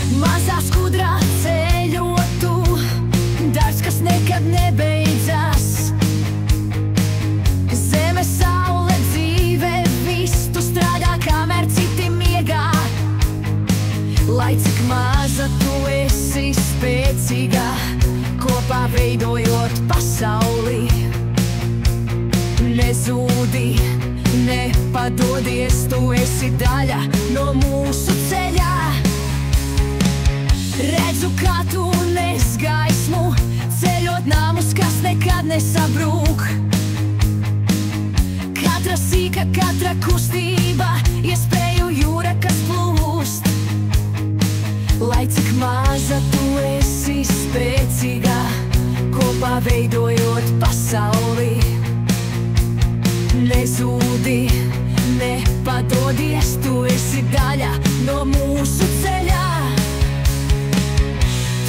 Mazā skudrā ceļotu, darbs, kas nekad nebeidzas. Zeme, saule, dzīve, viss tu strādā, kamēr citi miegā. Lai cik maza tu esi spēcīga, kopā veidojot pasauli. Nezūdi, nepadodies, tu esi daļa no mūsu ceļā. Redzu, kā tu nes gaismu, ceļot namus, kas nekad nesabrūk. Katra sīka, katra kustība, iespēju jūra, kas plūst. Lai cik maza tu esi spēcīga, kopā veidojot pasauli. Nezūdi, nepadodies, tu esi daļa no mūsu ceļā.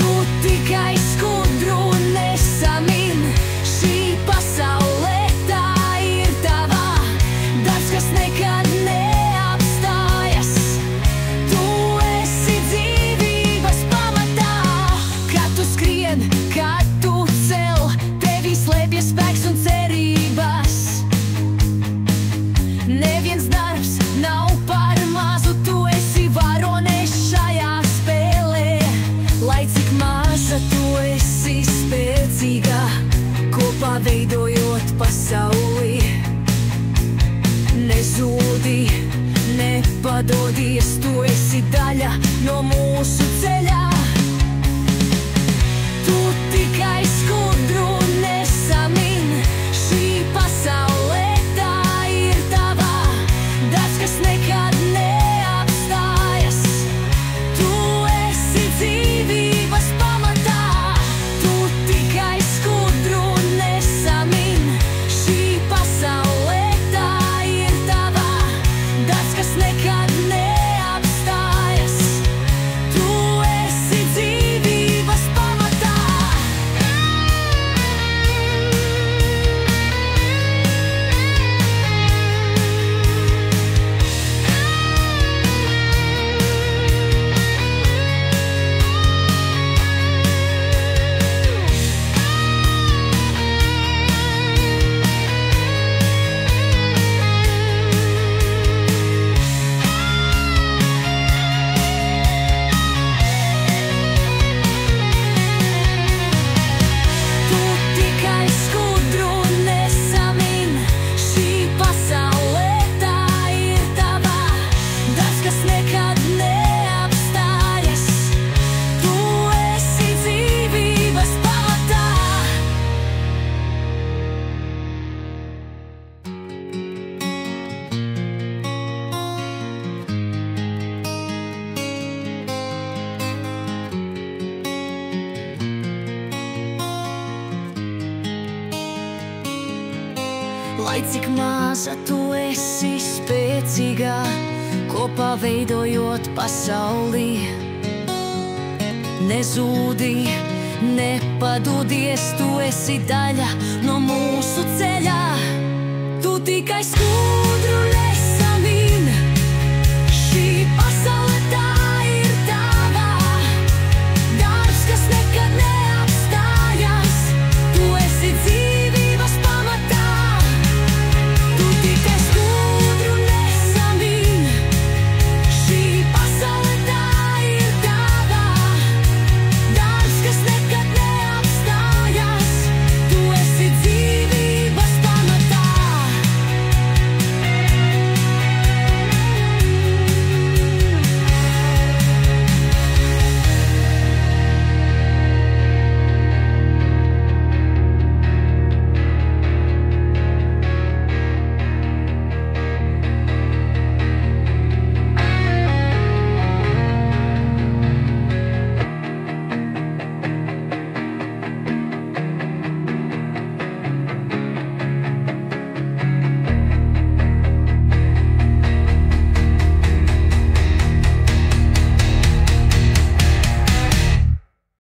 Tu tikai skudru nesamin, šī pasaulē tā ir tava. Darbs, kas nekad neapstājas, tu esi dzīvības pamatā. Kad tu skrien, kad tu cel, tevī slēpjas spēks un cerības. Neviens darbs nav par mazu, tu esi varonis šajā spēlē. Lai cik maza tu esi spēcīga, kopā veidojot pasauli. Nezūdi, nepadodies, tu esi daļa no mūsu ceļā. Tu tikai skudru nesamin, šī pasaulē tā ir tava. Darbs, kas nekad neapstājas, tu esi dzīvības pamatā. Tu tikai skudru nesamin, šī pasaulē tā ir tava. Darbs, kas nekad neapstājas, tu esi dzīvības pamatā. Tu tikai skudru nesamin, šī pasaulē tā ir tava. Darbs, kas nekad neapstājas, tu esi dzīvības pamatā. Lai cik maza tu esi spēcīga, kopā veidojot pasauli. Nezūdi, nepadodies, tu esi daļa no mūsu ceļā. Tu tikai skudru